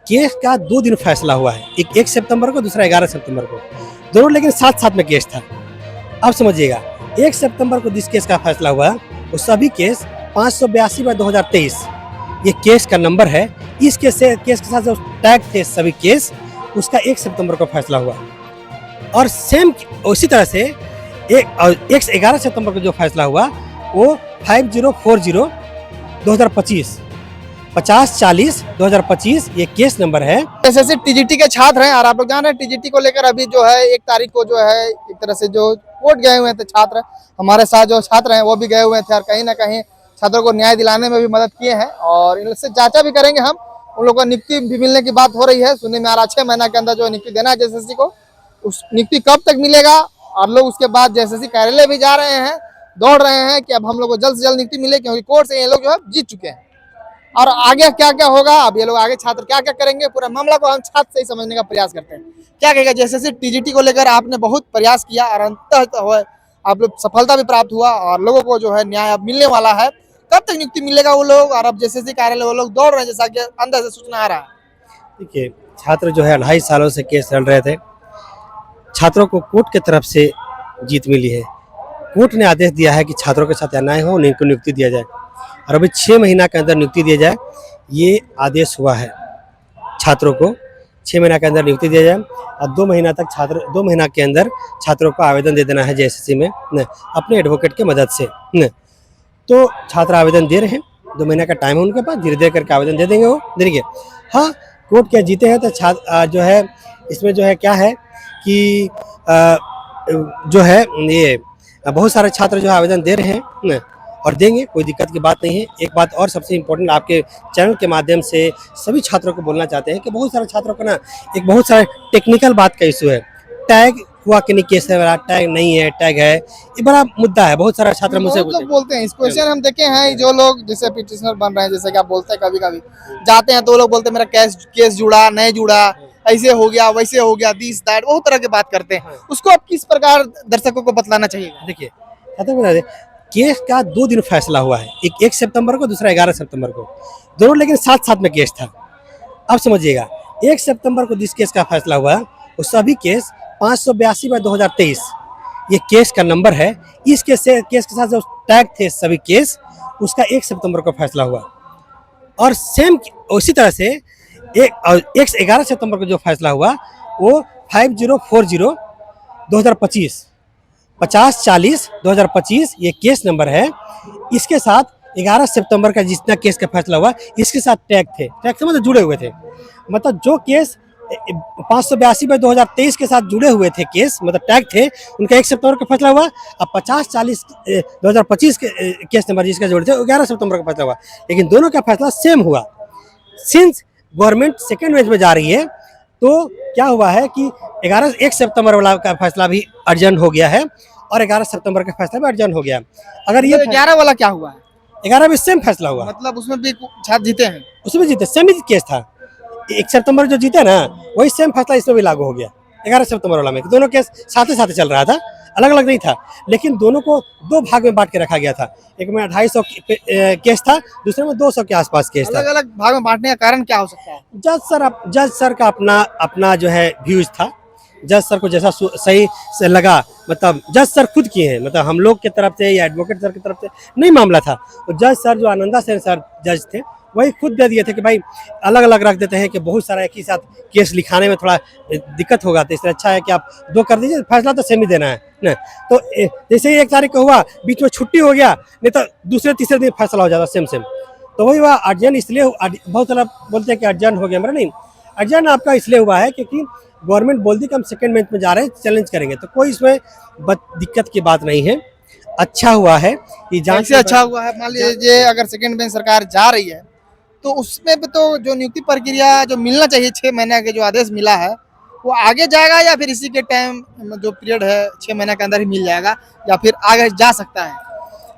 Case का 2 दिन फैसला हुआ है, एक 1 सितंबर को, दूसरा 11 सितंबर को, दोनों लेकिन साथ-साथ में केस था। अब समझिएगा, 1 सितंबर को जिस केस का फैसला हुआ, वो सभी केस 582/2023 ये केस का नंबर है। इस केस के साथ जो टैग थे सभी केस, उसका 1 सितंबर को फैसला हुआ और सेम उसी तरह से एक 11 सितंबर को जो फैसला हुआ, वो 5040/2025 5040/2025 ये केस नंबर है। एसएससी टीजीटी के छात्र हैं और आप लोग जान रहे हैं टीजीटी को लेकर अभी जो है 1 तारीख को जो है एक तरह से जो कोर्ट गए हुए थे छात्र, हमारे साथ जो छात्र हैं वो भी गए हुए थे और कहीं ना कहीं छात्रों को न्याय दिलाने में भी मदद किए हैं और इनसे जांचा भी करेंगे हम। उन लोगों को नियुक्ति भी मिलने की बात हो रही है, सुनने में आ रहा 6 महीना के अंदर जो नियुक्ति देना है एसएससी को, उस नियुक्ति कब तक मिलेगा और लोग उसके बाद एसएससी कार्यालय भी जा रहे हैं, दौड़ रहे हैं कि अब हम लोग को जल्द से जल्द नियुक्ति मिले, क्योंकि कोर्ट से ये लोग जो है जीत चुके हैं। और आगे क्या क्या होगा, अब ये लोग आगे छात्र क्या क्या करेंगे, पूरा मामला को हम छात्र से ही समझने का प्रयास करते हैं। क्या कहेगा जैसे टीजीटी को लेकर आपने बहुत प्रयास किया और अंततः आप लोग सफलता भी प्राप्त हुआ और लोगों को जो है न्याय अब मिलने वाला है, कब तक नियुक्ति मिलेगा वो लोग, और अब जैसे कार्यालय वो लोग दौड़ रहे हैं जैसा कि अंदर से सूचना आ रहा है? देखिए, छात्र जो है 2.5 सालों से केस लड़ रहे थे, छात्रों को कोर्ट की तरफ से जीत मिली है। कोर्ट ने आदेश दिया है कि छात्रों के साथ अन्याय हो, उनको नियुक्ति दिया जाए और अभी 6 महीना के अंदर नियुक्ति दिया जाए, ये आदेश हुआ है। छात्रों को 6 महीना के अंदर नियुक्ति दिया जाए और 2 महीना के अंदर छात्रों को आवेदन दे देना है जेएसएससी में न, अपने एडवोकेट की मदद से न। तो छात्र आवेदन दे रहे हैं, 2 महीना का टाइम है उनके पास, धीरे धीरे करके आवेदन दे देंगे वो। देखिए, हाँ, कोर्ट क्या जीते हैं तो छात्र जो है इसमें जो है क्या है कि जो है ये बहुत सारे छात्र जो है आवेदन दे रहे हैं न, और देंगे, कोई दिक्कत की बात नहीं है। एक बात और सबसे इम्पोर्टेंट आपके चैनल के माध्यम से सभी छात्रों को बोलना चाहते हैं कि बहुत सारे छात्रों का ना एक बहुत सारे टेक्निकल बात का इशू है। टैग हुआ कि नहीं केस है, टैग नहीं है, टैग है, ये बड़ा मुद्दा है। बहुत सारा छात्र मुझसे बोलते हैं, इस क्वेश्चन हम देखे हैं, जो लोग जैसे पिटिशनर बन रहे हैं, जैसे कि आप बोलते हैं कभी कभी जाते हैं तो लोग बोलते हैं मेरा केस जुड़ा नहीं जुड़ा, ऐसे हो गया वैसे हो गया, दिस दैट, बहुत तरह की बात करते हैं। उसको आप किस प्रकार दर्शकों को बतलाना चाहिए? देखिए, केस का 2 दिन फैसला हुआ है, एक 1 सितंबर को, दूसरा 11 सितंबर को, दोनों लेकिन साथ-साथ में केस था। अब समझिएगा, 1 सितंबर को जिस केस का फैसला हुआ, वो सभी केस 582/2023 ये केस का नंबर है। इस केस के साथ जो टैग थे सभी केस, उसका 1 सितंबर को फैसला हुआ और सेम उसी तरह से एक 11 सितंबर को जो फैसला हुआ, वो 5040/2025 5040/2025 ये केस नंबर है। इसके साथ 11 सितंबर का जितना केस का फैसला हुआ, इसके साथ टैग से मतलब जुड़े हुए थे। मतलब जो केस 582/2023 के साथ जुड़े हुए थे केस, मतलब टैग थे, उनका 1 सितंबर का फैसला हुआ। अब 5040/2025 के केस नंबर जिसका जुड़े थे, 11 सितंबर का फैसला हुआ, लेकिन दोनों का फैसला सेम हुआ। सिंस गवर्नमेंट सेकेंड फेज में जा रही है, तो क्या हुआ है कि 1 सितंबर वाला का फैसला भी अर्जेंट हो गया है और 11 सितंबर का फैसला भी अर्जेंट हो गया। अगर ये 11 वाला क्या हुआ है? 11 में सेम फैसला हुआ, मतलब उसमें भी छात्र जीते हैं? उसमें जीते, सेम ही केस था। 1 सितंबर जो जीते ना, वही सेम फैसला इसमें भी लागू हो गया 11 सितंबर वाला में। दोनों केस साथ ही चल रहा था, अलग अलग नहीं था, लेकिन दोनों को 2 भाग में बांट के रखा गया था। एक में 250 केस था, दूसरे में 200 के आसपास केस था। अलग अलग भाग में बांटने का कारण क्या हो सकता है? जज सर का अपना जो है व्यूज था। जज सर को जैसा सही से लगा, मतलब जज सर खुद किए हैं, मतलब हम लोग की तरफ से या एडवोकेट सर की तरफ से नहीं मामला था। तो जज सर जो आनंदा सेन सर जज थे, वही खुद दे दिए थे कि भाई अलग अलग रख देते हैं कि बहुत सारा एक ही साथ केस लिखाने में थोड़ा दिक्कत होगा, तो इससे अच्छा है कि आप 2 कर दीजिए, फैसला तो सेम ही देना है ना। तो जैसे ही 1 तारीख को हुआ, बीच में छुट्टी हो गया, नहीं तो दूसरे तीसरे दिन फैसला हो जाता सेम। तो वही हुआ अर्जेंट, इसलिए बहुत सारा बोलते हैं कि अर्जेंट हो गया, मेरा नहीं, अर्जेंट आपका इसलिए हुआ है क्योंकि गवर्नमेंट बोलती कि हम सेकेंड बेंच में जा रहे हैं, चैलेंज करेंगे, तो कोई इसमें दिक्कत की बात नहीं है। अच्छा हुआ है कि जांच से अच्छा हुआ है। मान लीजिए अगर सेकेंड बेंच सरकार जा रही है, तो उसमें भी तो जो नियुक्ति प्रक्रिया जो मिलना चाहिए 6 महीने के जो आदेश मिला है, वो आगे जाएगा या फिर इसी के टाइम जो पीरियड है 6 महीने के अंदर ही मिल जाएगा या फिर आगे जा सकता है?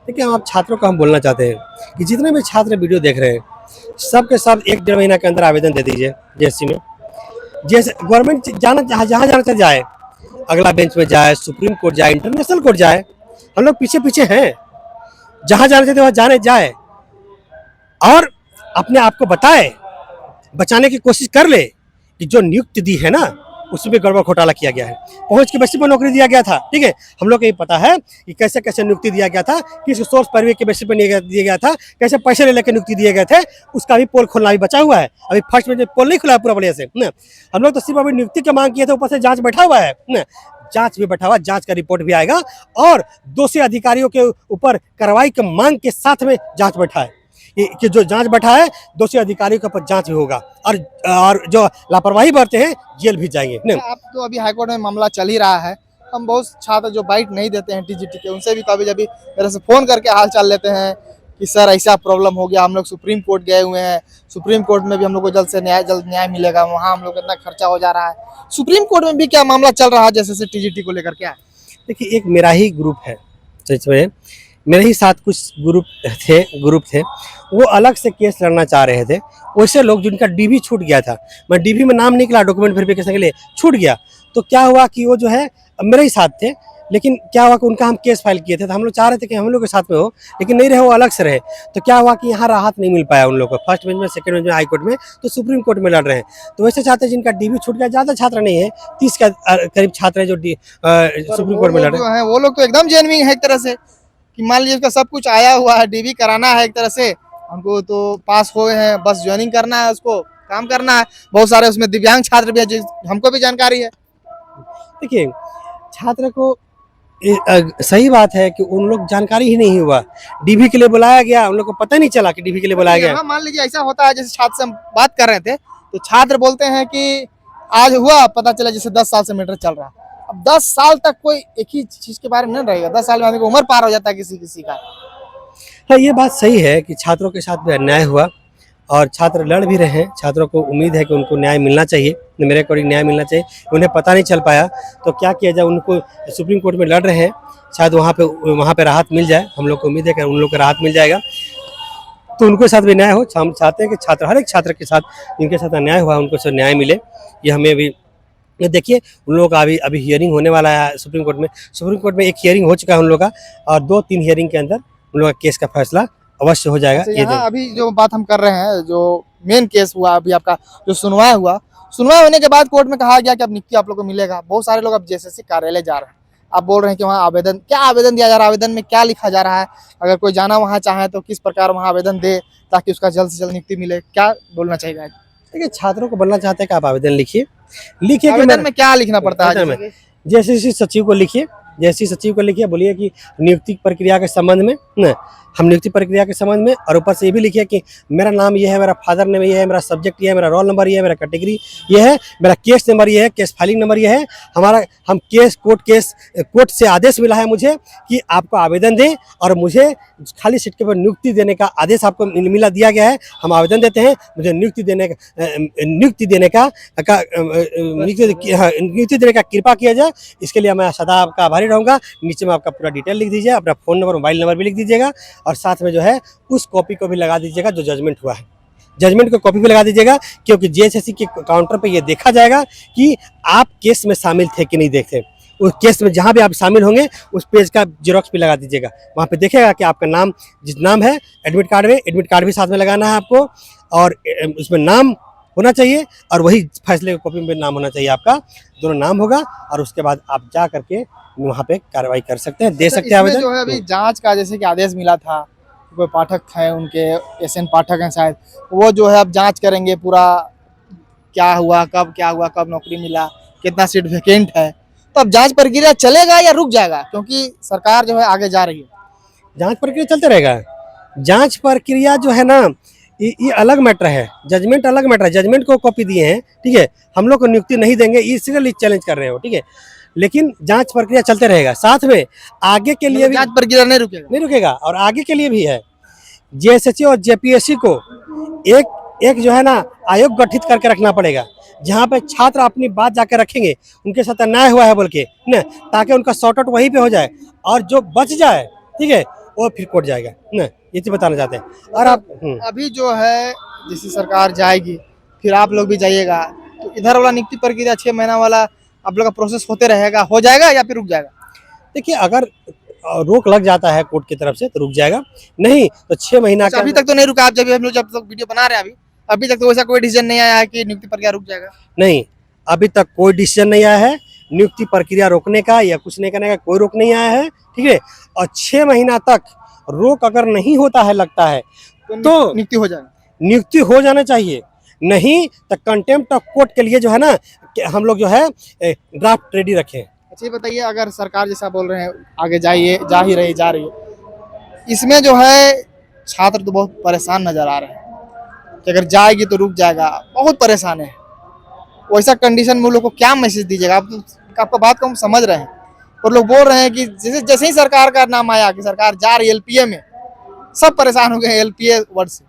देखिए, आप छात्रों को हम बोलना चाहते हैं कि जितने भी छात्र वीडियो देख रहे हैं, सब के सब 1-1.5 महीना के अंदर आवेदन दे दीजिए जेएससी में। जैसे गवर्नमेंट जहाँ जाना चाहे जाए, अगला बेंच में जाए, सुप्रीम कोर्ट जाए, इंटरनेशनल कोर्ट जाए, हम लोग पीछे हैं। जहाँ जाना चाहते वहाँ जाए और अपने आप को बताए बचाने की कोशिश कर ले कि जो नियुक्ति दी है ना उसमें गड़बड़ घोटाला किया गया है, पहुंच के बेसिस पर नौकरी दिया गया था, ठीक है। हम लोग को ये पता है कि कैसे कैसे नियुक्ति दिया गया था, किस सोर्स पर के बेसिस पर दिया गया था, कैसे पैसे ले लेकर नियुक्ति दिए गए थे, उसका भी पोल खोलना भी बचा हुआ है। अभी फर्स्ट में पोल नहीं खुला है पूरा बढ़िया से ना। हम लोग तो सिर्फ अभी नियुक्ति की मांग किए थे, ऊपर से जांच बैठा हुआ है ना, जांच भी बैठा हुआ, जांच का रिपोर्ट भी आएगा और दोषी अधिकारियों के ऊपर कार्रवाई की मांग के साथ में जांच बैठा है कि जो जांच बैठा है दोषी अधिकारियों के ऊपर जांच भी होगा और जो लापरवाही बरते हैं जेल भी जाएंगे नहीं। आप तो अभी हाईकोर्ट में मामला चल ही रहा है, हम बहुत छात्र जो बाइट नहीं देते हैं टीजीटी के, उनसे भी कभी कभी मेरे से फोन करके हाल चाल लेते हैं कि सर ऐसा प्रॉब्लम हो गया, हम लोग सुप्रीम कोर्ट गए हुए हैं, सुप्रीम कोर्ट में भी हम लोग को जल्द न्याय मिलेगा, वहाँ हम लोग इतना खर्चा हो जा रहा है। सुप्रीम कोर्ट में भी क्या मामला चल रहा है जैसे टीजीटी को लेकर? क्या देखिए, एक मेरा ही ग्रुप है, सच में मेरे ही साथ कुछ ग्रुप थे वो अलग से केस लड़ना चाह रहे थे। वैसे लोग जिनका डीवी छूट गया था, मैं डीवी में नाम निकला डॉक्यूमेंट वेरिफिकेशन के लिए छूट गया, तो क्या हुआ कि वो जो है मेरे ही साथ थे, लेकिन क्या हुआ कि उनका हम केस फाइल किए थे, तो हम लोग चाह रहे थे कि हम लोग के साथ में हो, लेकिन नहीं रहे, वो अलग से रहे। तो क्या हुआ कि यहाँ राहत नहीं मिल पाया उन लोगों को, फर्स्ट बेंच में, सेकंड बेंच में, हाई कोर्ट में, तो सुप्रीम कोर्ट में लड़ रहे हैं। तो वैसे चाहते हैं जिनका डीवी छूट गया, ज़्यादा छात्र नहीं है, 30 के करीब छात्र है जो सुप्रीम कोर्ट में लड़ रहे हैं। वो लोग तो एकदम जेन्युइन है एक तरह से, कि मान लीजिए उसका सब कुछ आया हुआ है, डीवी कराना है एक तरह से, हमको तो पास हुए हैं, बस ज्वाइनिंग करना है, उसको काम करना है। बहुत सारे उसमें दिव्यांग छात्र भी है, हमको भी जानकारी है। देखिए, छात्र को सही बात है कि उन लोग जानकारी ही नहीं हुआ, डीवी के लिए बुलाया गया, उन लोग को पता नहीं चला कि डीवी के लिए बुलाया गया। मान लीजिए ऐसा होता है, जैसे छात्र से हम बात कर रहे थे, तो छात्र बोलते हैं कि आज हुआ, पता चला जैसे 10 साल से मैटर चल रहा है। अब 10 साल तक कोई एक ही चीज के बारे में नहीं रहेगा, 10 साल में आदमी की उम्र पार हो जाता है किसी किसी का। हाँ, ये बात सही है कि छात्रों के साथ भी अन्याय हुआ और छात्र लड़ भी रहे हैं। छात्रों को उम्मीद है कि उनको न्याय मिलना चाहिए, मेरे अकॉर्डिंग न्याय मिलना चाहिए। उन्हें पता नहीं चल पाया तो क्या किया जाए, उनको सुप्रीम कोर्ट में लड़ रहे हैं, शायद वहाँ पे राहत मिल जाए। हम लोग को उम्मीद है कि उन लोग को राहत मिल जाएगा, तो उनके साथ भी न्याय हो। हम चाहते हैं कि छात्र, हर एक छात्र के साथ जिनके साथ अन्याय हुआ उनको से न्याय मिले। ये हमें भी, ये देखिए उन लोगों का अभी हियरिंग होने वाला है सुप्रीम कोर्ट में। सुप्रीम कोर्ट में एक हियरिंग हो चुका है उन लोगों का, और 2-3 हियरिंग के अंदर उन लोगों का केस का फैसला अवश्य हो जाएगा। ये अभी जो बात हम कर रहे हैं, जो मेन केस हुआ अभी आपका, जो सुनवाई हुआ, सुनवाई होने के बाद कोर्ट में कहा गया कि अब नियुक्ति आप लोग को मिलेगा। बहुत सारे लोग अब जेएसएससी कार्यालय जा रहे हैं, आप बोल रहे हैं कि वहाँ आवेदन, क्या आवेदन दिया जा रहा है, आवेदन में क्या लिखा जा रहा है, अगर कोई जाना वहाँ चाहे तो किस प्रकार वहाँ आवेदन दे ताकि उसका जल्द से जल्द नियुक्ति मिले, क्या बोलना चाहिए? देखिए, छात्रों को बोलना चाहते हैं कि आप आवेदन लिखिए आवेदन में क्या लिखना पड़ता है? जेएसएससी सचिव को लिखिए, जेएसएससी सचिव को लिखिए, बोलिए कि नियुक्ति प्रक्रिया के संबंध में न, हम नियुक्ति प्रक्रिया के संबंध में, और ऊपर से ये भी लिखिए कि मेरा नाम ये है, मेरा फादर नेम ये है, मेरा सब्जेक्ट ये है, मेरा रोल नंबर ये है, मेरा कैटेगरी ये है, मेरा केस नंबर ये है, केस फाइलिंग नंबर ये है, हम कोर्ट से आदेश मिला है मुझे कि आपको आवेदन दें और मुझे खाली सीट के ऊपर नियुक्ति देने का आदेश आपको दिया गया है। हम आवेदन देते हैं, मुझे नियुक्ति देने का कृपा किया जाए, इसके लिए मैं सदा आपका आभारी रहूँगा। नीचे में आपका पूरा डिटेल लिख दीजिए, अपना फ़ोन नंबर, मोबाइल नंबर भी लिख दीजिएगा, और साथ में जो है उस कॉपी को भी लगा दीजिएगा जो जजमेंट हुआ है, जजमेंट को कॉपी भी लगा दीजिएगा, क्योंकि जेएसएससी के काउंटर पे ये देखा जाएगा कि आप केस में शामिल थे कि नहीं थे। उस केस में जहाँ भी आप शामिल होंगे उस पेज का जेरॉक्स भी लगा दीजिएगा, वहाँ पे देखेगा कि आपका नाम जिस नाम है एडमिट कार्ड में, एडमिट कार्ड भी साथ में लगाना है आपको, और उसमें नाम होना चाहिए और वही फैसले की कॉपी में नाम होना चाहिए आपका, दोनों नाम होगा, और उसके बाद आप जा करके वहाँ पे कार्रवाई कर सकते हैं, दे सकते हैं आवेदन। जो है अभी जांच का जैसे कि आदेश मिला था, कोई पाठक हैं उनके, एसएन पाठक हैं शायद, वो जो है अब जांच करेंगे पूरा, क्या हुआ, कब नौकरी मिला, कितना सीट वैकेंट है, तो अब जांच प्रक्रिया चलेगा या रुक जाएगा? क्योंकि सरकार जो है आगे जा रही है। जांच प्रक्रिया चलते रहेगा। जांच प्रक्रिया जो है ना, ये अलग मैटर है, जजमेंट अलग मैटर है। जजमेंट को कॉपी दिए हैं, ठीक है, हम लोग को नियुक्ति नहीं देंगे, इसलिए चैलेंज कर रहे हो, ठीक है, लेकिन जांच प्रक्रिया चलते रहेगा। साथ में आगे के लिए भी जांच प्रक्रिया नहीं रुकेगा, और आगे के लिए भी है। जेएसएससी और जेपीएससी को एक जो है ना आयोग गठित करके रखना पड़ेगा, जहाँ पे छात्र अपनी बात जाकर रखेंगे, उनके साथ अन्याय हुआ है बोल के न, ताकि उनका सॉर्ट आउट वहीं पे हो जाए, और जो बच जाए, ठीक है, वो फिर कोर्ट जाएगा न, ये चीज बताना चाहते हैं। और आप अभी जो है जैसे सरकार जाएगी, फिर आप लोग भी जाइएगा, तो इधर वाला नियुक्ति प्रक्रिया 6 महीना वाला आप लोग का प्रोसेस होते रहेगा, हो जाएगा या फिर रुक जाएगा? देखिए, अगर रोक लग जाता है कोर्ट की तरफ से तो रुक जाएगा, नहीं तो 6 महीना अभी तक तो नहीं रुका। आप जब तक वीडियो बना रहे हैं, अभी तक तो वैसा कोई डिसीजन नहीं आया है कि नियुक्ति प्रक्रिया रुक जाएगा। नहीं, अभी तक कोई डिसीजन नहीं आया है नियुक्ति प्रक्रिया रोकने का या कुछ नहीं करने का, कोई रोक नहीं आया है, ठीक है। और 6 महीना तक रोक अगर नहीं होता है लगता है तो नियुक्ति हो जाएगा। नियुक्ति हो जाना चाहिए, नहीं तो कंटेम्प्ट ऑफ कोर्ट के लिए जो है ना कि हम लोग जो है ड्राफ्ट रेडी रखें। अच्छा ये बताइए, अगर सरकार जैसा बोल रहे हैं आगे जाइए, जा रही है, इसमें जो है छात्र तो बहुत परेशान नजर आ रहे हैं कि अगर जाएगी तो रुक जाएगा, बहुत परेशान है। वैसा कंडीशन में उन लोग को क्या मैसेज दीजिएगा? आपका बात को हम समझ रहे हैं, और लोग बोल रहे हैं कि जैसे ही सरकार का नाम आया कि सरकार जा रही है एलपीए में, सब परेशान हो गए एलपीए वर्ड से।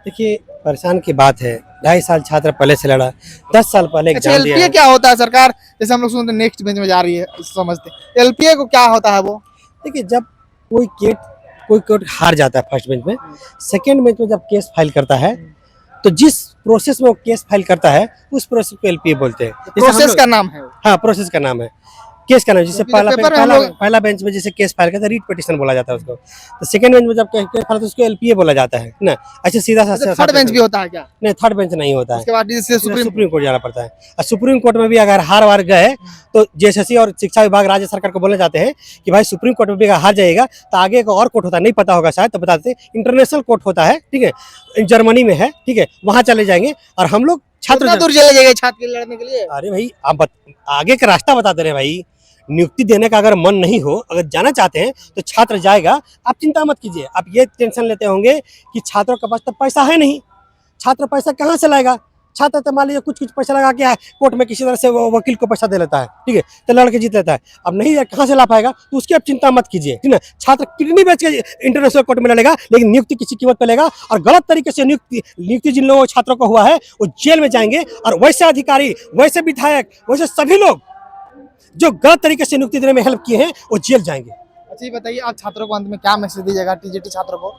देखिए परेशान की बात है, 2.5 साल छात्र पहले से लड़ा, 10 साल पहले अच्छा एग्जाम दिया एलपीए है। क्या होता है? सरकार जैसे हम लोग सुनते हैं नेक्स्ट बेंच में जा रही है, समझते एलपीए को क्या होता है वो? देखिए जब कोई कोर्ट हार जाता है फर्स्ट बेंच में, सेकेंड बेंच में जब केस फाइल करता है तो जिस प्रोसेस में वो केस फाइल करता है उस प्रोसेस को एलपीए बोलते हैं। जैसे हम प्रोसेस लोग- का नाम है वो। हाँ प्रोसेस का नाम है, केस का नाम है। जैसे क्योंकि जब पेपर में हम लोग- पहला बेंच में जैसे केस फाइल करता है रीट पिटिशन बोला जाता है उसको, तो सेकंड बेंच में जब केस फाइल करता है उसको एलपीए बोला जाता है ना। अच्छा सीधा थर्ड बेंच भी होता है क्या? नहीं, थर्ड बेंच नहीं होता है, उसके बाद जैसे सुप्रीम सुप्रीम कोर्ट जाना पड़ता है। और सुप्रीम कोर्ट में भी अगर हार वार गए तो जेएसएससी और शिक्षा विभाग राज्य सरकार को बोलना चाहते हैं कि भाई सुप्रीम कोर्ट में भी अगर हार जाएगा तो आगे एक और कोर्ट होता है, नहीं पता होगा शायद तो बता देते, इंटरनेशनल कोर्ट होता है, ठीक है, जर्मनी में है, ठीक है, वहां चले जाएंगे और हम लोग कितना छात्र। दूर चले जाएगा छात्र के लिए लड़ने के लिए? अरे भाई आप आगे का रास्ता बता दे रहे हैं भाई। नियुक्ति देने का अगर मन नहीं हो, अगर जाना चाहते हैं तो छात्र जाएगा, आप चिंता मत कीजिए। आप ये टेंशन लेते होंगे कि छात्रों के पास तो पैसा है नहीं, छात्र पैसा कहाँ से लाएगा? छात्र तो मान लीजिए कुछ पैसा लगा के कोर्ट में किसी तरह से वो वकील को पैसा दे लेता है, ठीक है, तो लड़के जीत लेता है। अब नहीं कहाँ से ला पाएगा तो उसकी आप चिंता मत कीजिए, ठीक है। छात्र किडनी बेच के इंटरनेशनल कोर्ट में लड़ेगा, लेकिन नियुक्ति किसी कीमत पर लेगा। और गलत तरीके से नियुक्ति जिन लोगों छात्रों को हुआ है वो जेल में जाएंगे। और वैसे अधिकारी, वैसे विधायक, वैसे सभी लोग जो गलत तरीके से नियुक्ति देने में हेल्प किए हैं वो जेल जाएंगे। अच्छा ये बताइए, आप छात्रों को अंत में क्या मैसेज दीजिएगा? टीजीटी छात्रों को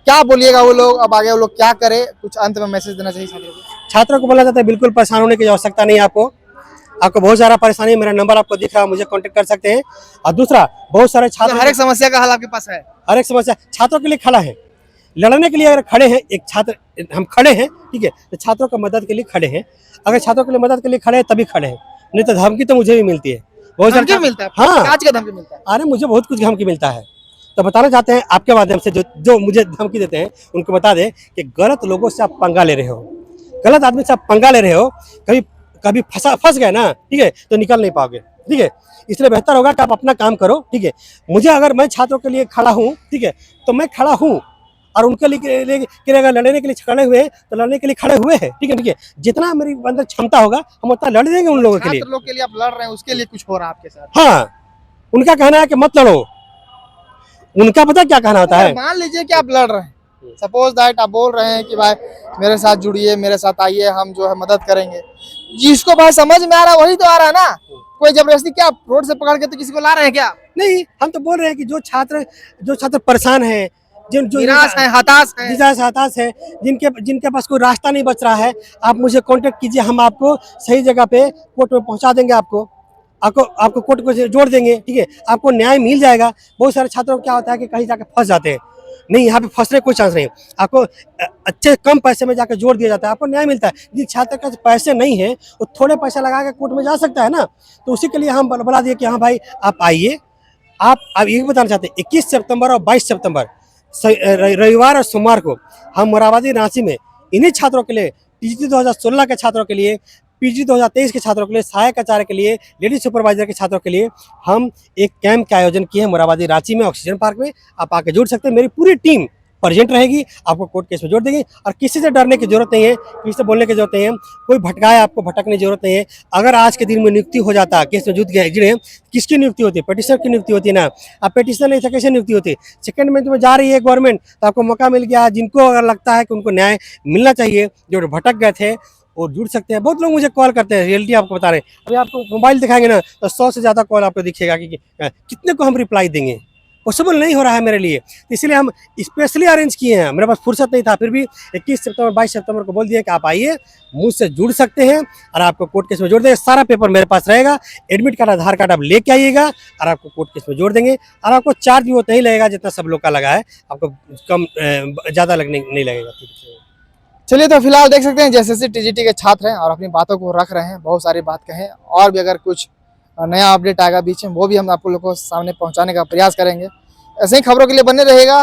क्या बोलिएगा? वो लोग अब आगे वो लोग क्या करे, कुछ अंत में मैसेज देना चाहिए छात्रों को? छात्रों को बोला जाता है बिल्कुल परेशान होने की आवश्यकता नहीं है। आपको बहुत सारा परेशानी है, मेरा नंबर आपको दिख रहा है, मुझे कांटेक्ट कर सकते हैं। और दूसरा, बहुत सारे छात्र, हर एक समस्या का हल आपके पास है? हर एक समस्या छात्रों के लिए खड़ा है, लड़ने के लिए अगर खड़े हैं, एक छात्र हम खड़े हैं, ठीक है, तो छात्रों का मदद के लिए खड़े हैं। अगर छात्रों के लिए मदद के लिए खड़े हैं तभी खड़े हैं, नहीं तो धमकी तो मुझे भी मिलती है, बहुत धमकी सारे। मिलता है? हाँ, आज का धमकी मिलता है? अरे मुझे बहुत कुछ धमकी मिलता है। तो बताना चाहते हैं आपके माध्यम से, जो मुझे धमकी देते हैं उनको बता दें कि गलत लोगों से आप पंगा ले रहे हो, गलत आदमी से आप पंगा ले रहे हो, कभी फंस गए ना, ठीक है, तो निकल नहीं पाओगे, ठीक है। इसलिए बेहतर होगा कि आप अपना काम करो, ठीक है। मुझे अगर मैं छात्रों के लिए खड़ा हूँ, ठीक है, तो मैं खड़ा हूँ, और उनके लिए अगर लड़ने के लिए खड़े हुए हैं तो लड़ने के लिए खड़े हुए हैं, ठीक है, ठीक है। जितना मेरी अंदर क्षमता होगा हम उतना लड़ देंगे उन लोगों के लिए। छात्र लोग के लिए आप लड़ रहे हैं, उसके लिए कुछ हो रहा है आपके साथ? हाँ, उनका कहना है कि मत लड़ो, उनका पता क्या कहना होता है। मान लीजिए कि आप लड़ रहे हैं, सपोज दैट आप बोल रहे हैं कि भाई मेरे साथ जुड़िए, मेरे साथ आइए, हम जो है मदद करेंगे। जिसको भाई समझ में आ रहा है वही तो आ रहा है ना, कोई जबरदस्ती क्या रोड से पकड़ के तो किसी को ला रहे हैं क्या? नहीं, हम तो बोल रहे हैं कि जो छात्र परेशान है, जो निराश है, हताश है, हताश है, जिनके पास कोई रास्ता नहीं बच रहा है, आप मुझे कांटेक्ट कीजिए, हम आपको सही जगह पे कोर्ट में पहुंचा देंगे, आपको कोर्ट को जोड़ देंगे, ठीक है, आपको न्याय मिल जाएगा। बहुत सारे छात्रों को क्या होता है कि कहीं जाकर फंस जाते हैं, नहीं, यहाँ पे फंसने का कोई चांस नहीं, आपको अच्छे कम पैसे में जाकर जोड़ दिया जाता है, आपको न्याय मिलता है। जिस छात्र के पास पैसे नहीं है वो थोड़े पैसे लगा के कोर्ट में जा सकता है ना, तो उसी के लिए हम बता दिए कि हाँ भाई आप आइए। आप ये बताना चाहते हैं 21 सितंबर और 22 सितंबर रविवार और सोमवार को हम मोराबादी रांची में इन्हीं छात्रों के लिए, टीजीटी 2016 के छात्रों के लिए, पीजी 2023 के छात्रों के लिए, सहायक आचार्य के लिए, लेडी सुपरवाइजर के छात्रों के लिए हम एक कैंप का आयोजन किए हैं मोराबादी रांची में, ऑक्सीजन पार्क में। आप आके जुड़ सकते हैं, मेरी पूरी टीम प्रेजेंट रहेगी, आपको कोर्ट केस में जोड़ देंगे। और किसी से डरने की जरूरत नहीं है, किसी से बोलने की जरूरत नहीं है, कोई भटकाए आपको भटकने की जरूरत नहीं है। अगर आज के दिन में नियुक्ति हो जाता, केस में जुड़ गए, किसकी नियुक्ति होती है? पिटिशनर की नियुक्ति होती है ना। अब पिटिशनर नहीं था कैसे नियुक्ति होती? सेकंड में जा रही है गवर्नमेंट, तो आपको मौका मिल गया। जिनको अगर लगता है कि उनको न्याय मिलना चाहिए, जो भटक गए थे, और जुड़ सकते हैं। बहुत लोग मुझे कॉल करते हैं, रियलिटी आपको बता रहे हैं। अभी आपको मोबाइल दिखाएंगे ना तो 100 से ज़्यादा कॉल आपको दिखेगा कि कितने को हम रिप्लाई देंगे, पॉसिबल नहीं हो रहा है मेरे लिए। तो इसलिए हम स्पेशली अरेंज किए हैं, मेरे पास फुर्सत नहीं था, फिर भी 21 सितंबर 22 सितंबर को बोल दिया कि आप आइए, मुझसे जुड़ सकते हैं और आपको कोर्ट केस में जोड़ देंगे। सारा पेपर मेरे पास रहेगा, एडमिट कार्ड, आधार कार्ड आप लेके आइएगा और आपको कोर्ट केस में जोड़ देंगे। और आपको चार्ज भी उतना ही लगेगा जितना सब लोग का लगा है, आपको कम ज़्यादा लगने नहीं लगेगा। चलिए, तो फिलहाल देख सकते हैं जैसे टीजीटी के छात्र हैं और अपनी बातों को रख रहे हैं, बहुत सारी बात कहें, और भी अगर कुछ नया अपडेट आएगा बीच में वो भी हम आप लोगों को सामने पहुंचाने का प्रयास करेंगे। ऐसे ही खबरों के लिए बने रहेगा